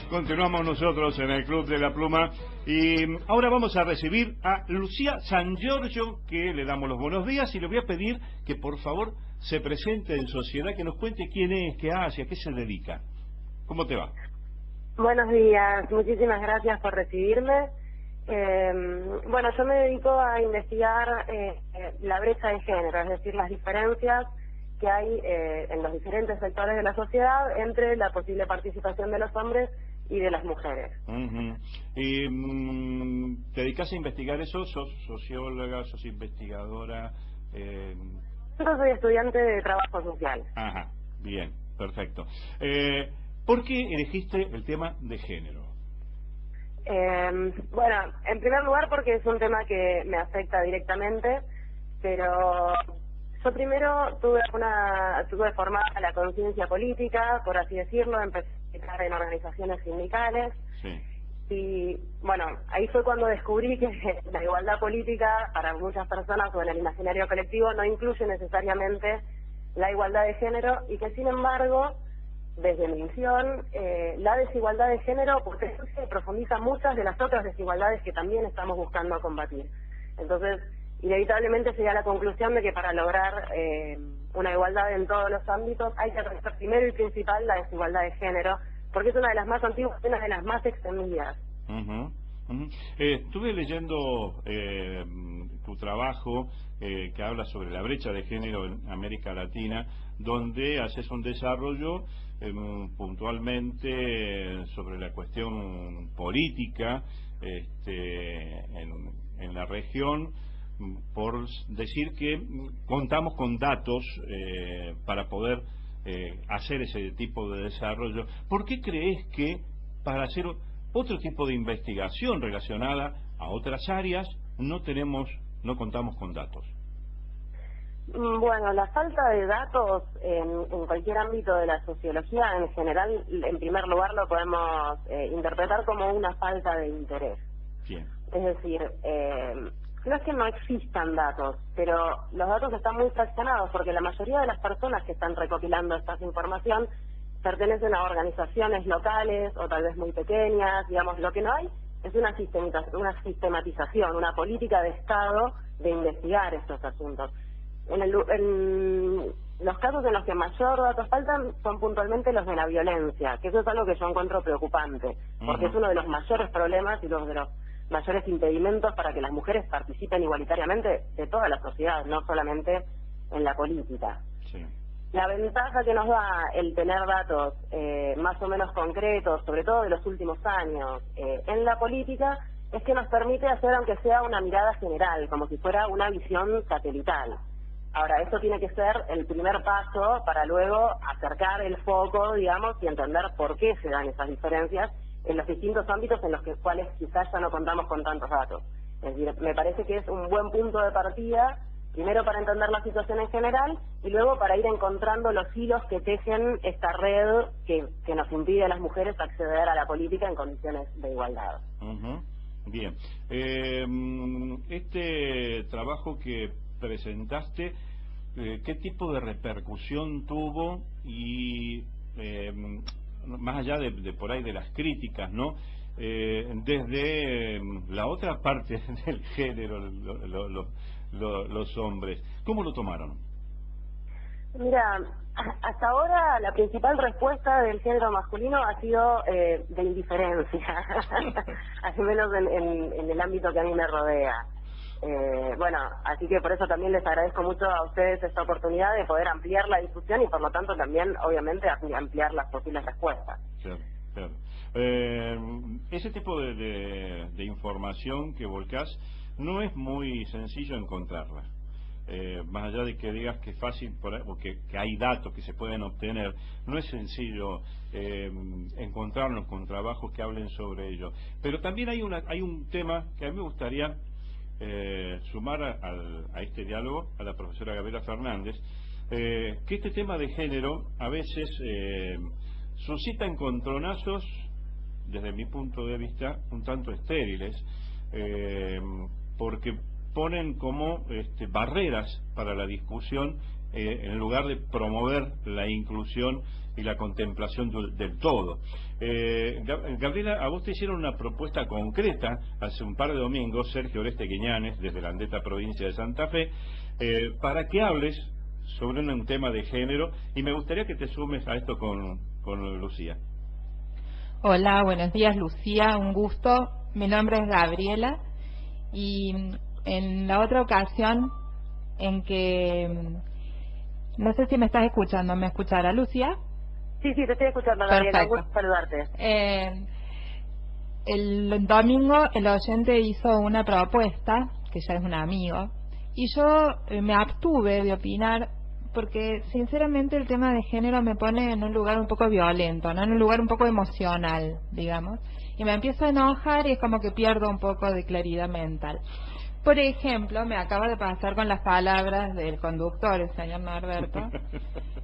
Continuamos nosotros en el Club de la Pluma y ahora vamos a recibir a Lucía San Giorgio, que le damos los buenos días y le voy a pedir que por favor se presente en sociedad, que nos cuente quién es, qué hace, a qué se dedica. ¿Cómo te va? Buenos días, muchísimas gracias por recibirme. Bueno, yo me dedico a investigar la brecha de género, es decir, las diferencias que hay en los diferentes sectores de la sociedad entre la posible participación de los hombres y de las mujeres. ¿Y te dedicas a investigar eso? ¿Sos socióloga, sos investigadora? Yo soy estudiante de trabajo social. Ajá, bien, perfecto. ¿Por qué elegiste el tema de género? Bueno, en primer lugar porque es un tema que me afecta directamente, pero yo primero tuve formada la conciencia política, por así decirlo, empecé a estar en organizaciones sindicales. Sí. Y bueno, ahí fue cuando descubrí que la igualdad política para muchas personas o en el imaginario colectivo no incluye necesariamente la igualdad de género y que sin embargo, desde mi visión, la desigualdad de género se profundiza muchas de las otras desigualdades que también estamos buscando combatir. Entonces, inevitablemente se llega a la conclusión de que para lograr una igualdad en todos los ámbitos hay que atravesar primero y principal la desigualdad de género, porque es una de las más antiguas y una de las más extendidas. Estuve leyendo tu trabajo que habla sobre la brecha de género en América Latina, donde haces un desarrollo puntualmente sobre la cuestión política en la región, por decir que contamos con datos para poder hacer ese tipo de desarrollo. ¿Por qué crees que para hacer otro tipo de investigación relacionada a otras áreas no contamos con datos? Bueno, la falta de datos en cualquier ámbito de la sociología en general, en primer lugar lo podemos interpretar como una falta de interés. Bien. Es decir, no es que no existan datos, pero los datos están muy fraccionados porque la mayoría de las personas que están recopilando esta información pertenecen a organizaciones locales o tal vez muy pequeñas. Digamos, lo que no hay es una sistematización, una política de Estado de investigar estos asuntos. En los casos en los que mayor datos faltan son puntualmente los de la violencia, que eso es algo que yo encuentro preocupante, porque es uno de los mayores problemas y uno de los mayores impedimentos para que las mujeres participen igualitariamente de toda la sociedad, no solamente en la política. Sí. La ventaja que nos da el tener datos más o menos concretos, sobre todo de los últimos años, en la política, es que nos permite hacer, aunque sea una mirada general, como si fuera una visión satelital. Ahora, eso tiene que ser el primer paso para luego acercar el foco, digamos, y entender por qué se dan esas diferencias en los distintos ámbitos en los cuales quizás ya no contamos con tantos datos. Es decir, me parece que es un buen punto de partida, primero para entender la situación en general y luego para ir encontrando los hilos que tejen esta red que nos impide a las mujeres acceder a la política en condiciones de igualdad. Bien. Este trabajo que presentaste, ¿qué tipo de repercusión tuvo? Y más allá de por ahí de las críticas, ¿no? Desde la otra parte del género, los hombres, ¿cómo lo tomaron? Mira, hasta ahora la principal respuesta del género masculino ha sido de indiferencia, al menos en el ámbito que a mí me rodea. Bueno, así que por eso también les agradezco mucho a ustedes esta oportunidad de poder ampliar la discusión y por lo tanto también, obviamente, ampliar las posibles respuestas. Claro, claro. Ese tipo de información que volcás no es muy sencillo encontrarla. Más allá de que digas que es fácil, o que hay datos que se pueden obtener, no es sencillo encontrarnos con trabajos que hablen sobre ello. Pero también hay un tema que a mí me gustaría sumar a este diálogo a la profesora Gabriela Fernández, que este tema de género a veces suscita encontronazos, desde mi punto de vista, un tanto estériles, porque ponen como barreras para la discusión en lugar de promover la inclusión y la contemplación del todo. Gabriela, a vos te hicieron una propuesta concreta hace un par de domingos, Sergio Oreste Quiñanes, desde la Landeta, provincia de Santa Fe, para que hables sobre un tema de género, y me gustaría que te sumes a esto con Lucía. Hola, buenos días Lucía, un gusto. Mi nombre es Gabriela y en la otra ocasión en que, no sé si me estás escuchando, ¿me escuchará Lucía? Sí, te estoy escuchando, Gabriela, un gusto saludarte. El domingo el oyente hizo una propuesta, que ya es un amigo, y yo me abstuve de opinar porque sinceramente el tema de género me pone en un lugar un poco violento, ¿no? En un lugar un poco emocional, digamos, y me empiezo a enojar y es como que pierdo un poco de claridad mental. Por ejemplo, me acaba de pasar con las palabras del conductor, el señor Norberto,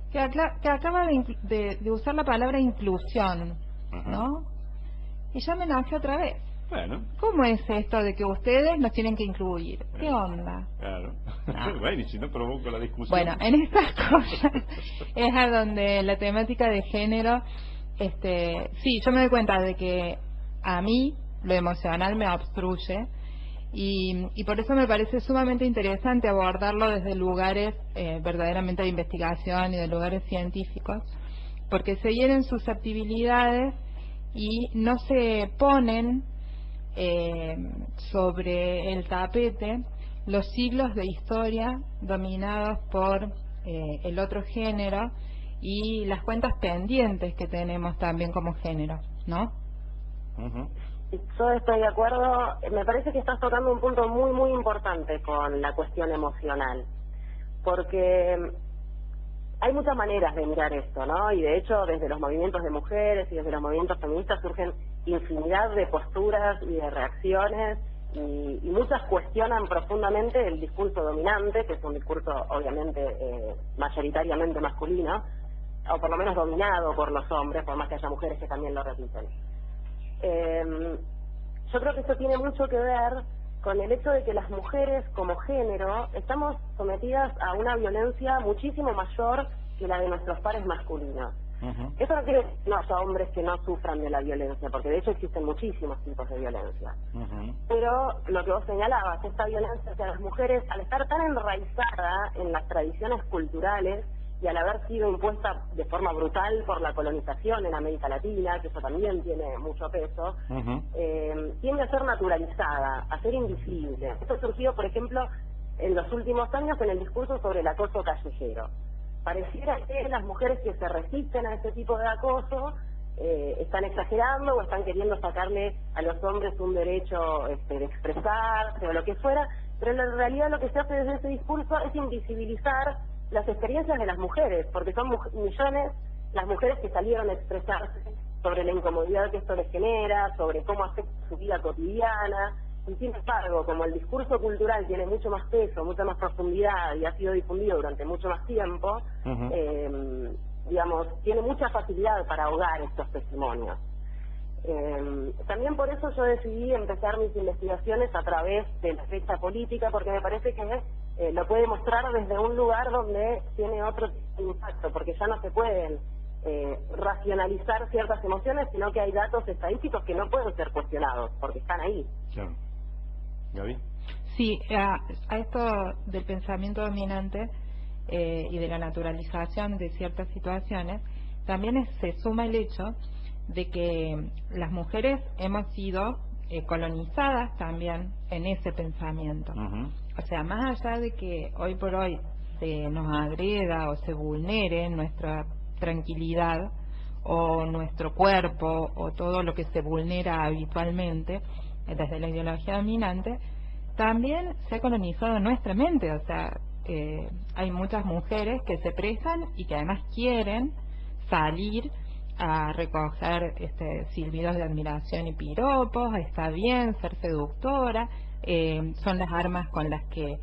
que acaba de usar la palabra inclusión, ¿no? Y ya me enojé otra vez. Bueno. ¿Cómo es esto de que ustedes nos tienen que incluir? ¿Qué onda? Claro. Bueno, y si no provoco la discusión. Bueno, en estas cosas es a donde la temática de género, sí, yo me doy cuenta de que a mí lo emocional me obstruye y por eso me parece sumamente interesante abordarlo desde lugares verdaderamente de investigación y de lugares científicos, porque se hieren susceptibilidades y no se ponen sobre el tapete los siglos de historia dominados por el otro género y las cuentas pendientes que tenemos también como género, ¿no? Yo estoy de acuerdo. Me parece que estás tocando un punto muy, muy importante con la cuestión emocional, porque hay muchas maneras de mirar esto, ¿no? Y de hecho, desde los movimientos de mujeres y desde los movimientos feministas surgen infinidad de posturas y de reacciones, y muchas cuestionan profundamente el discurso dominante, que es un discurso obviamente mayoritariamente masculino, o por lo menos dominado por los hombres, por más que haya mujeres que también lo repiten. Yo creo que esto tiene mucho que ver con el hecho de que las mujeres como género estamos sometidas a una violencia muchísimo mayor que la de nuestros pares masculinos. Eso no quiere decir que no haya hombres que no sufran de la violencia, porque de hecho existen muchísimos tipos de violencia. Pero lo que vos señalabas, esta violencia hacia las mujeres, al estar tan enraizada en las tradiciones culturales y al haber sido impuesta de forma brutal por la colonización en América Latina, que eso también tiene mucho peso, tiende a ser naturalizada, a ser invisible. Esto ha surgido, por ejemplo, en los últimos años en el discurso sobre el acoso callejero. Pareciera que las mujeres que se resisten a ese tipo de acoso están exagerando o están queriendo sacarle a los hombres un derecho de expresarse o lo que fuera, pero en realidad lo que se hace desde ese discurso es invisibilizar las experiencias de las mujeres, porque son millones las mujeres que salieron a expresarse sobre la incomodidad que esto les genera, sobre cómo afecta su vida cotidiana, y sin embargo, como el discurso cultural tiene mucho más peso, mucha más profundidad y ha sido difundido durante mucho más tiempo, digamos, tiene mucha facilidad para ahogar estos testimonios. También por eso yo decidí empezar mis investigaciones a través de la fecha política, porque me parece que lo puede mostrar desde un lugar donde tiene otro impacto, porque ya no se pueden racionalizar ciertas emociones, sino que hay datos estadísticos que no pueden ser cuestionados, porque están ahí. Claro. ¿Gaby? Sí, a esto del pensamiento dominante y de la naturalización de ciertas situaciones, también se suma el hecho de que las mujeres hemos sido colonizadas también en ese pensamiento. O sea, más allá de que hoy por hoy se nos agreda o se vulnere nuestra tranquilidad o nuestro cuerpo o todo lo que se vulnera habitualmente desde la ideología dominante, también se ha colonizado nuestra mente. O sea, hay muchas mujeres que se prestan y que además quieren salir a recoger silbidos de admiración y piropos. Está bien ser seductora, son las armas con las que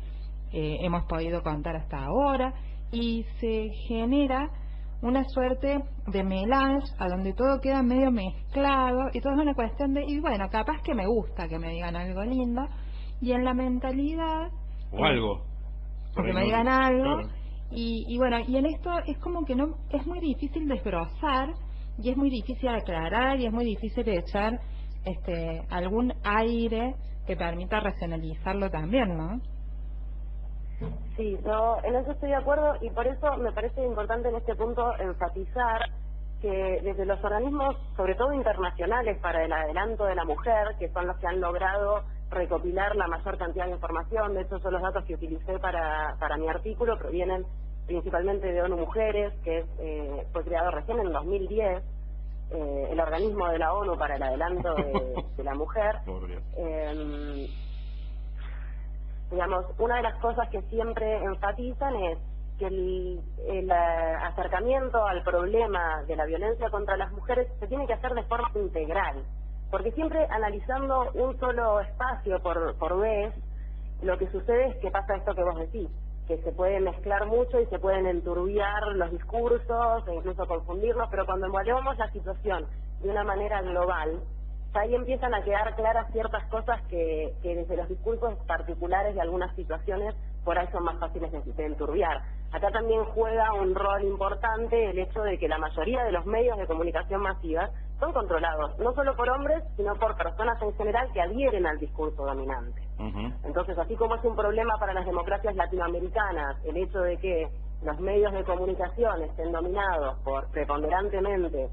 hemos podido contar hasta ahora, y se genera una suerte de melange a donde todo queda medio mezclado y todo es una cuestión de, y bueno, capaz que me gusta que me digan algo lindo, y en la mentalidad o algo o que me digan algo, Y bueno, y en esto es como que no es muy difícil desbrozar y es muy difícil aclarar y es muy difícil echar algún aire que permita racionalizarlo también, ¿no? Sí, yo en eso estoy de acuerdo y por eso me parece importante en este punto enfatizar que desde los organismos, sobre todo internacionales, para el adelanto de la mujer, que son los que han logrado recopilar la mayor cantidad de información, de hecho son los datos que utilicé para mi artículo, provienen principalmente de ONU Mujeres, que fue creado recién en 2010, el organismo de la ONU para el adelanto de la mujer. Digamos, una de las cosas que siempre enfatizan es que el acercamiento al problema de la violencia contra las mujeres se tiene que hacer de forma integral, porque siempre analizando un solo espacio por vez, lo que sucede es que pasa esto que vos decís, que se puede mezclar mucho y se pueden enturbiar los discursos e incluso confundirlos, pero cuando evaluamos la situación de una manera global, ahí empiezan a quedar claras ciertas cosas que desde los discursos particulares de algunas situaciones por ahí son más fáciles de enturbiar. Acá también juega un rol importante el hecho de que la mayoría de los medios de comunicación masivas son controlados, no solo por hombres, sino por personas en general que adhieren al discurso dominante. Entonces, así como es un problema para las democracias latinoamericanas el hecho de que los medios de comunicación estén dominados preponderantemente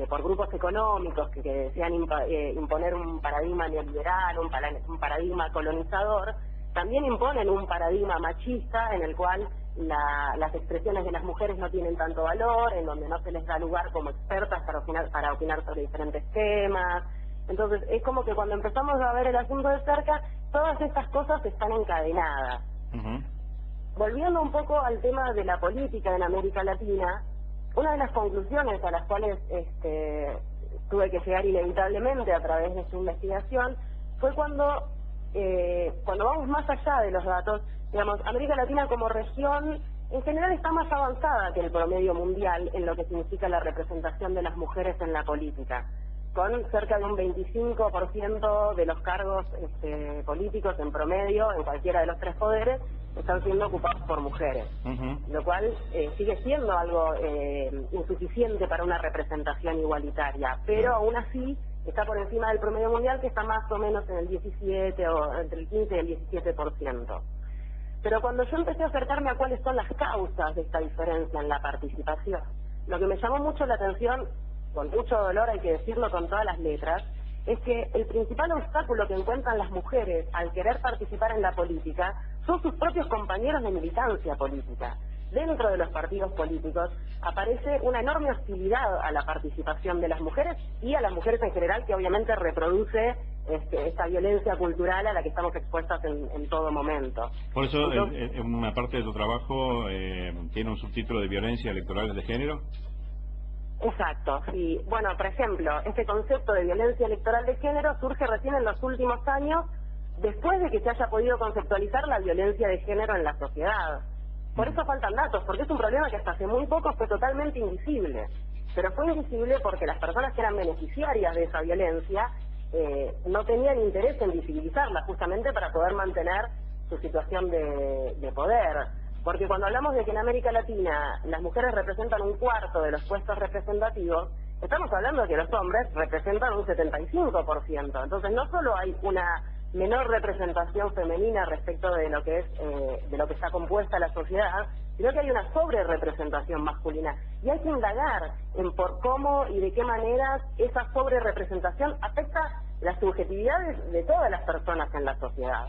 por grupos económicos que desean imponer un paradigma neoliberal, un paradigma colonizador, también imponen un paradigma machista en el cual las expresiones de las mujeres no tienen tanto valor, en donde no se les da lugar como expertas para opinar sobre diferentes temas. Entonces es como que cuando empezamos a ver el asunto de cerca, todas estas cosas están encadenadas. Volviendo un poco al tema de la política en América Latina, una de las conclusiones a las cuales tuve que llegar inevitablemente a través de su investigación fue cuando vamos más allá de los datos, digamos, América Latina como región en general está más avanzada que el promedio mundial en lo que significa la representación de las mujeres en la política, con cerca de un 25% de los cargos políticos en promedio en cualquiera de los tres poderes están siendo ocupados por mujeres, lo cual sigue siendo algo insuficiente para una representación igualitaria, pero aún así está por encima del promedio mundial, que está más o menos en el 17 o entre el 15 y el 17%. Pero cuando yo empecé a acercarme a cuáles son las causas de esta diferencia en la participación, lo que me llamó mucho la atención, con mucho dolor hay que decirlo con todas las letras, es que el principal obstáculo que encuentran las mujeres al querer participar en la política son sus propios compañeros de militancia política. Dentro de los partidos políticos aparece una enorme hostilidad a la participación de las mujeres y a las mujeres en general, que obviamente reproduce esta violencia cultural a la que estamos expuestas en todo momento. Por eso, en una parte de tu trabajo tiene un subtítulo de violencia electoral de género. Exacto, sí. Bueno, por ejemplo, este concepto de violencia electoral de género surge recién en los últimos años, después de que se haya podido conceptualizar la violencia de género en la sociedad. Por eso faltan datos, porque es un problema que hasta hace muy poco fue totalmente invisible. Pero fue invisible porque las personas que eran beneficiarias de esa violencia no tenían interés en visibilizarla, justamente para poder mantener su situación de poder. Porque cuando hablamos de que en América Latina las mujeres representan un cuarto de los puestos representativos, estamos hablando de que los hombres representan un 75%. Entonces no solo hay una menor representación femenina respecto de lo que es de lo que está compuesta la sociedad, sino que hay una sobrerepresentación masculina. Y hay que indagar en por cómo y de qué maneras esa sobrerepresentación afecta las subjetividades de todas las personas en la sociedad.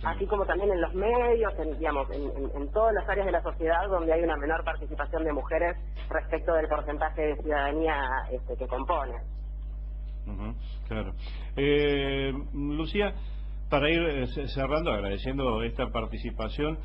Así como también en los medios, en todas las áreas de la sociedad donde hay una menor participación de mujeres respecto del porcentaje de ciudadanía que compone. Claro. Lucía, para ir cerrando, agradeciendo esta participación,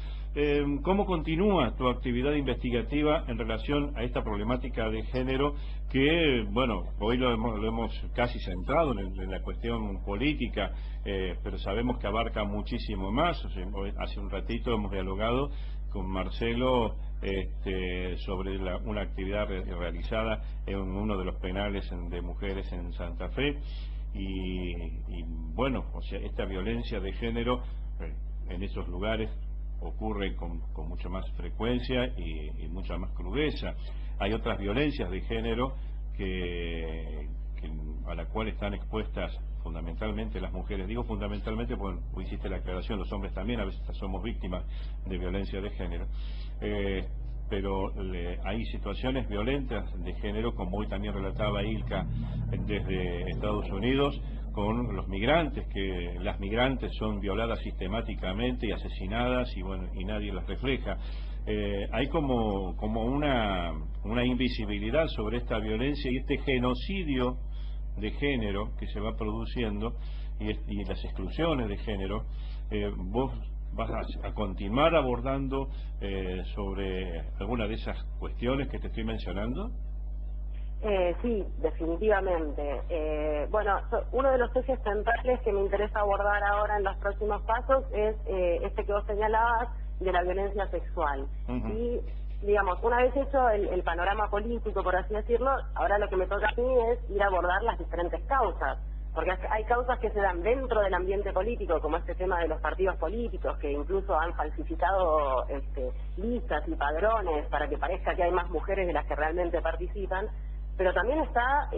¿cómo continúa tu actividad investigativa en relación a esta problemática de género que, bueno, hoy lo hemos casi centrado en la cuestión política, pero sabemos que abarca muchísimo más? Hace un ratito hemos dialogado con Marcelo sobre una actividad realizada en uno de los penales de mujeres en Santa Fe y bueno, o sea, esta violencia de género en esos lugares ocurre con mucha más frecuencia y mucha más crudeza. Hay otras violencias de género a la cual están expuestas fundamentalmente las mujeres. Digo fundamentalmente porque hiciste la aclaración, los hombres también a veces somos víctimas de violencia de género. Pero hay situaciones violentas de género, como hoy también relataba Ilka desde Estados Unidos, con los migrantes, que las migrantes son violadas sistemáticamente y asesinadas y nadie las refleja. Hay como una invisibilidad sobre esta violencia y este genocidio de género que se va produciendo y las exclusiones de género. Vos vas a continuar abordando sobre alguna de esas cuestiones que te estoy mencionando. Sí, definitivamente. Bueno, uno de los ejes centrales que me interesa abordar ahora en los próximos pasos es este que vos señalabas de la violencia sexual. Y, digamos, una vez hecho el panorama político, por así decirlo, ahora lo que me toca a mí es ir a abordar las diferentes causas. Porque hay causas que se dan dentro del ambiente político, como este tema de los partidos políticos, que incluso han falsificado listas y padrones para que parezca que hay más mujeres de las que realmente participan. Pero también está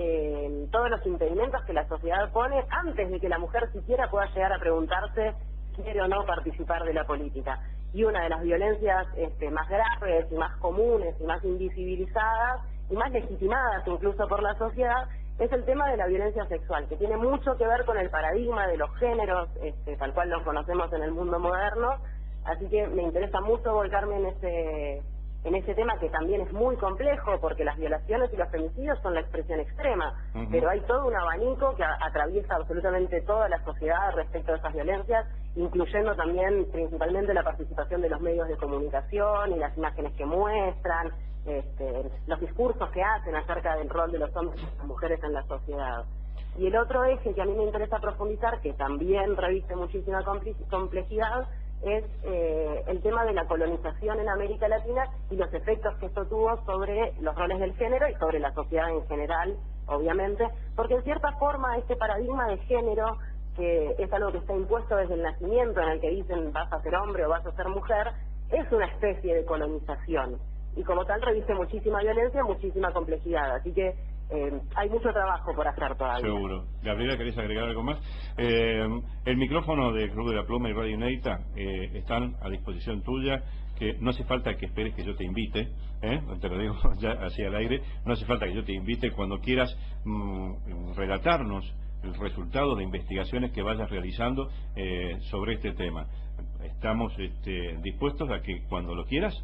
todos los impedimentos que la sociedad pone antes de que la mujer siquiera pueda llegar a preguntarse si quiere o no participar de la política. Y una de las violencias más graves y más comunes y más invisibilizadas y más legitimadas incluso por la sociedad es el tema de la violencia sexual, que tiene mucho que ver con el paradigma de los géneros tal cual los conocemos en el mundo moderno. Así que me interesa mucho volcarme en ese tema, que también es muy complejo, porque las violaciones y los femicidios son la expresión extrema, pero hay todo un abanico que atraviesa absolutamente toda la sociedad respecto a esas violencias, incluyendo también principalmente la participación de los medios de comunicación y las imágenes que muestran, los discursos que hacen acerca del rol de los hombres y las mujeres en la sociedad. Y el otro eje que a mí me interesa profundizar, que también reviste muchísima complejidad, es el tema de la colonización en América Latina y los efectos que esto tuvo sobre los roles del género y sobre la sociedad en general, obviamente, porque en cierta forma este paradigma de género, que es algo que está impuesto desde el nacimiento, en el que dicen vas a ser hombre o vas a ser mujer, es una especie de colonización, y como tal reviste muchísima violencia, muchísima complejidad, así que hay mucho trabajo por hacer todavía. Seguro. Gabriela, ¿querés agregar algo más? El micrófono de Club de la Pluma y Radio Inédita están a disposición tuya, que no hace falta que esperes que yo te invite, te lo digo ya así al aire, no hace falta que yo te invite cuando quieras relatarnos el resultado de investigaciones que vayas realizando sobre este tema. Estamos dispuestos a que cuando lo quieras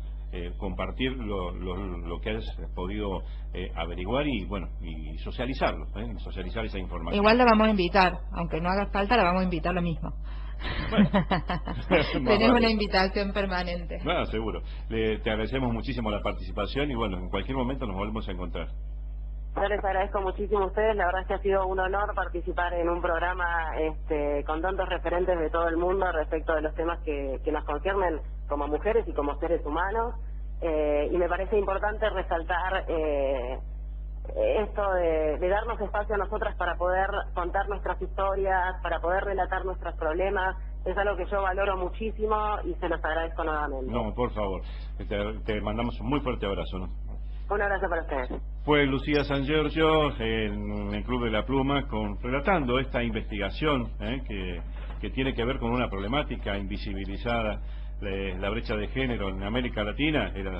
compartir lo que has podido averiguar y socializarlo, socializar esa información. Igual la vamos a invitar, aunque no haga falta, la vamos a invitar lo mismo. Bueno. Tenemos una invitación permanente. Bueno, seguro. Te agradecemos muchísimo la participación y en cualquier momento nos volvemos a encontrar. Yo les agradezco muchísimo a ustedes, la verdad es que ha sido un honor participar en un programa con tantos referentes de todo el mundo respecto de los temas que nos conciernen como mujeres y como seres humanos, y me parece importante resaltar esto de darnos espacio a nosotras para poder contar nuestras historias, para poder relatar nuestros problemas. Es algo que yo valoro muchísimo y se los agradezco nuevamente. No, por favor, te mandamos un muy fuerte abrazo, ¿no? Un abrazo para ustedes. Fue Lucía San Giorgio en el Club de la Pluma relatando esta investigación que tiene que ver con una problemática invisibilizada, la brecha de género en América Latina.